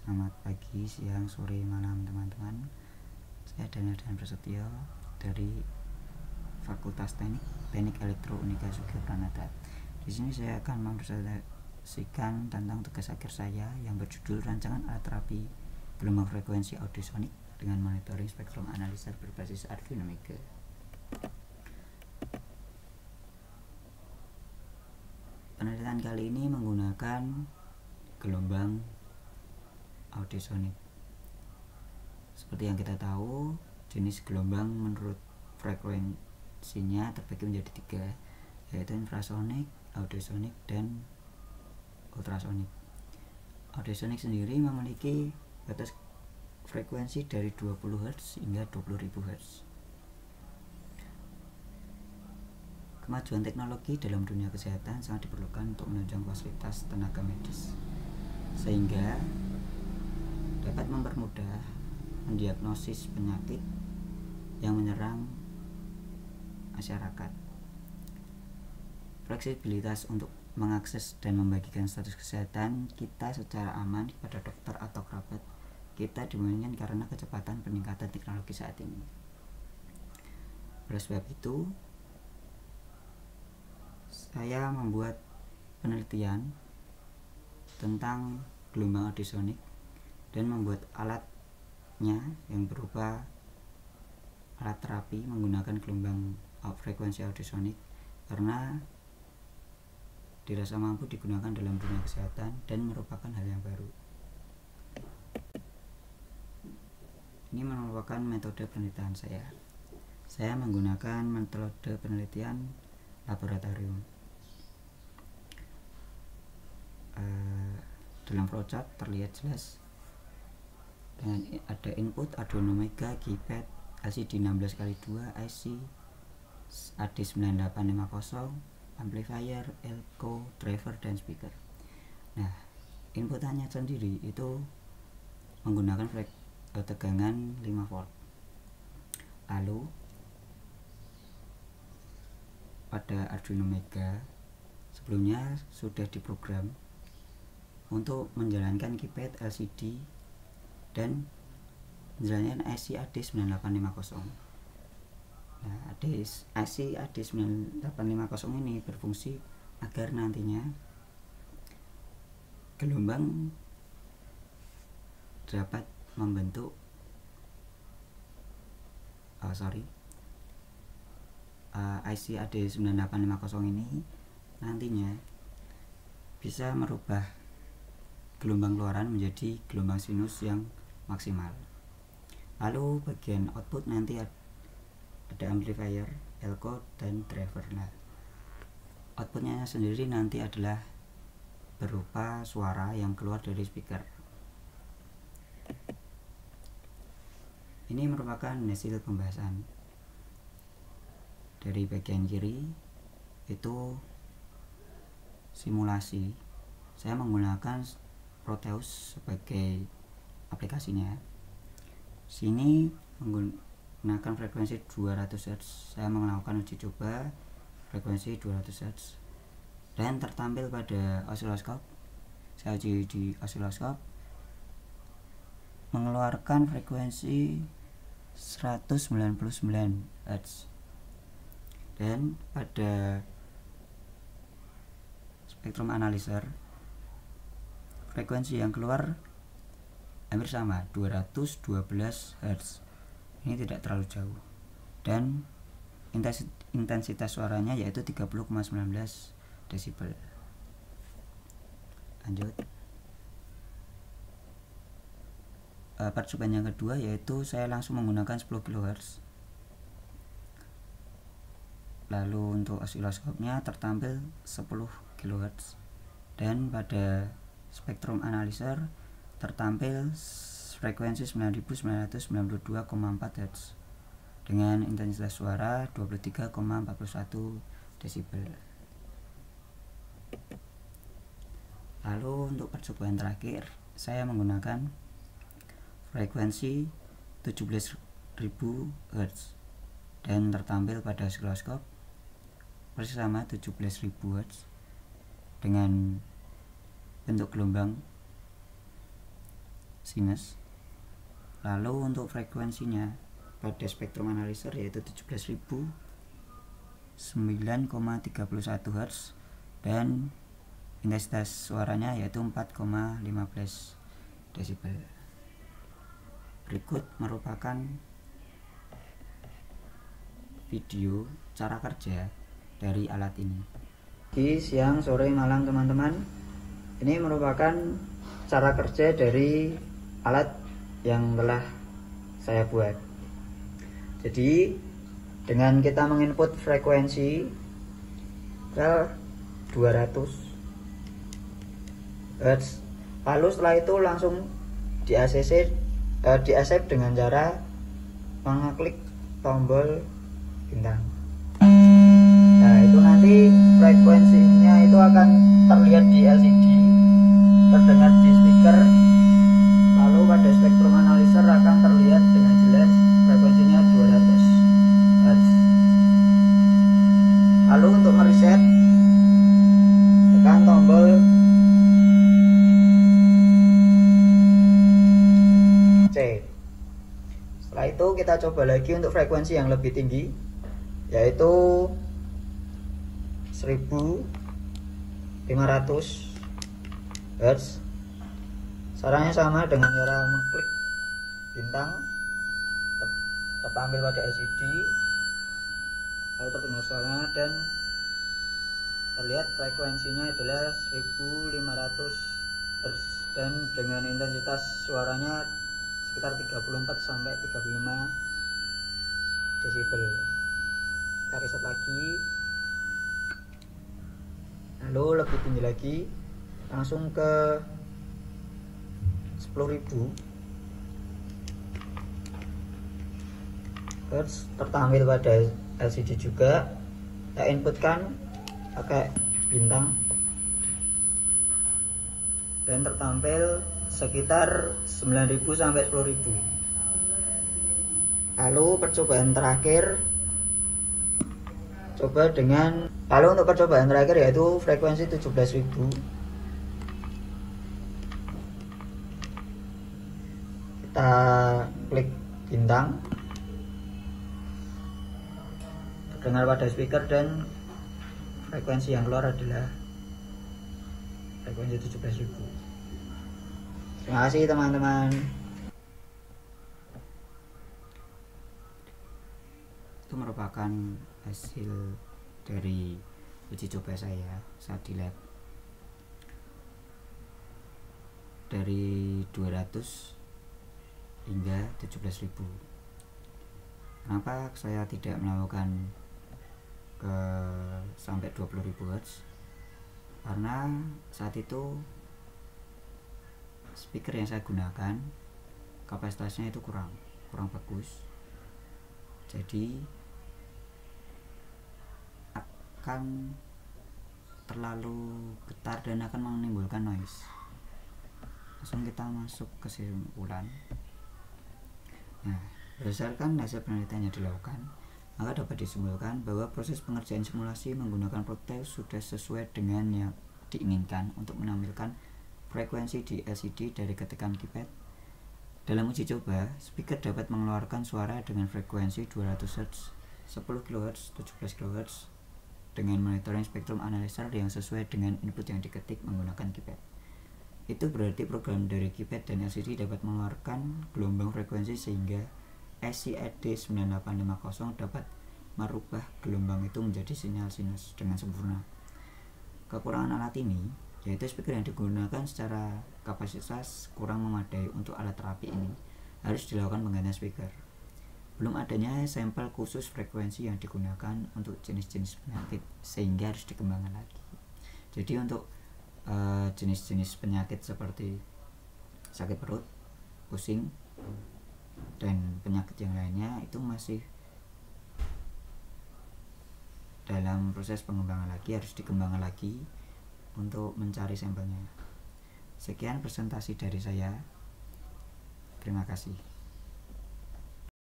Selamat pagi, siang, sore, malam teman-teman. Saya Daniel dan Prasetyo dari Fakultas Teknik Elektro Unika Sugi Pranata. Di sini saya akan mempresentasikan tentang tugas akhir saya yang berjudul rancangan alat terapi gelombang frekuensi audiosonik dengan monitoring spektrum analisis berbasis Arduino Mega. Penelitian kali ini menggunakan gelombang audiosonik. Seperti yang kita tahu, jenis gelombang menurut frekuensinya terbagi menjadi 3, yaitu infrasonik, audiosonik, dan ultrasonik. Audiosonik sendiri memiliki batas frekuensi dari 20 Hz hingga 20.000 Hz. Kemajuan teknologi dalam dunia kesehatan sangat diperlukan untuk menunjang fasilitas tenaga medis, sehingga dapat mempermudah mendiagnosis penyakit yang menyerang masyarakat. Fleksibilitas untuk mengakses dan membagikan status kesehatan kita secara aman kepada dokter atau kerabat kita dimungkinkan karena kecepatan peningkatan teknologi saat ini. Oleh sebab itu, saya membuat penelitian tentang gelombang audiosonik dan membuat alatnya yang berupa alat terapi menggunakan gelombang frekuensi audiosonik karena dirasa mampu digunakan dalam dunia kesehatan dan merupakan hal yang baru. Ini merupakan metode penelitian saya. Saya menggunakan metode penelitian laboratorium. Dalam flowchart terlihat jelas dengan ada input Arduino Mega, keypad, LCD 16x2, IC AD9850, amplifier, elko, driver, dan speaker. Nah, inputannya sendiri itu menggunakan tegangan 5 volt. Lalu pada Arduino Mega sebelumnya sudah diprogram untuk menjalankan keypad, LCD, dan menjalankan IC AD9850. Nah, IC AD9850 ini berfungsi agar nantinya gelombang dapat membentuk IC AD9850 ini nantinya bisa merubah gelombang keluaran menjadi gelombang sinus yang maksimal. Lalu bagian output nanti ada amplifier, elko, dan driver. Nah, outputnya sendiri nanti adalah berupa suara yang keluar dari speaker. Ini merupakan hasil pembahasan. Dari bagian kiri itu simulasi. Saya menggunakan Proteus sebagai aplikasinya. Sini menggunakan frekuensi 200 Hz. Saya melakukan uji coba frekuensi 200 Hz dan tertampil pada osiloskop. Saya uji di osiloskop mengeluarkan frekuensi 199 Hz, dan pada spektrum analyzer frekuensi yang keluar hampir sama, 212 Hz. Ini tidak terlalu jauh, dan intensitas suaranya yaitu 30,19 desibel. Lanjut, percobaan yang kedua yaitu saya langsung menggunakan 10 kHz. Lalu untuk osiloskopnya tertampil 10 kHz, dan pada spektrum analyzer tertampil frekuensi 9992,4 Hz dengan intensitas suara 23,41 desibel. Lalu untuk percobaan terakhir saya menggunakan frekuensi 17.000 Hz dan tertampil pada osiloskop persis sama 17.000 Hz dengan bentuk gelombang sinus. Lalu untuk frekuensinya pada spektrum analyzer yaitu 17.009,31 Hz dan intensitas suaranya yaitu 4,15 desibel. Berikut merupakan video cara kerja dari alat ini. Pagi, siang, sore, malam teman-teman. Ini merupakan cara kerja dari alat yang telah saya buat. Jadi dengan kita menginput frekuensi ke 200 Hz, lalu setelah itu langsung di accept dengan cara mengeklik tombol bintang. Nah, itu nanti frekuensinya itu akan terlihat di LCD, terdengar di speaker, lalu pada spektrum analyzer akan terlihat dengan jelas frekuensinya 200 Hz. Lalu untuk mereset, tekan tombol C. Setelah itu kita coba lagi untuk frekuensi yang lebih tinggi, yaitu 1500 Hz. Caranya sama dengan cara mengklik bintang, tertampil pada LCD, lalu terdengar suaranya dan terlihat frekuensinya adalah 1500 Hz dan dengan intensitas suaranya sekitar 34 sampai 35 desibel. Kita reset lagi, lalu lebih tinggi lagi, langsung ke 10.000 Hz, tertampil pada LCD juga. Kita inputkan pakai bintang dan tertampil sekitar 9.000 sampai 10.000. Lalu percobaan terakhir untuk percobaan terakhir yaitu frekuensi 17.000. Kita klik bintang, terdengar pada speaker dan frekuensi yang keluar adalah frekuensi 17.000. Terima kasih teman-teman. Itu merupakan hasil dari uji coba saya saat di lab. Dari 200 hingga 17.000. Kenapa saya tidak melakukan ke sampai 20.000 Hz? Karena saat itu speaker yang saya gunakan kapasitasnya itu kurang bagus, jadi akan terlalu getar dan akan menimbulkan noise. Langsung kita masuk ke kesimpulan. Nah, berdasarkan hasil penelitian yang dilakukan, maka dapat disimpulkan bahwa proses pengerjaan simulasi menggunakan prototipe sudah sesuai dengan yang diinginkan untuk menampilkan frekuensi di LCD dari ketikan keypad. Dalam uji coba, speaker dapat mengeluarkan suara dengan frekuensi 200 Hz, 10 kHz, 17 kHz dengan monitoring spektrum analyzer yang sesuai dengan input yang diketik menggunakan keypad. Itu berarti program dari keypad dan LCD dapat mengeluarkan gelombang frekuensi sehingga SCAD9850 dapat merubah gelombang itu menjadi sinyal sinus dengan sempurna. Kekurangan alat ini yaitu speaker yang digunakan secara kapasitas kurang memadai untuk alat terapi ini, harus dilakukan penggantian speaker. Belum adanya sampel khusus frekuensi yang digunakan untuk jenis-jenis penyakit sehingga harus dikembangkan lagi. Jadi untuk jenis-jenis penyakit seperti sakit perut, pusing, dan penyakit yang lainnya itu masih dalam proses pengembangan lagi, harus dikembangkan lagi untuk mencari sampelnya. Sekian presentasi dari saya. Terima kasih.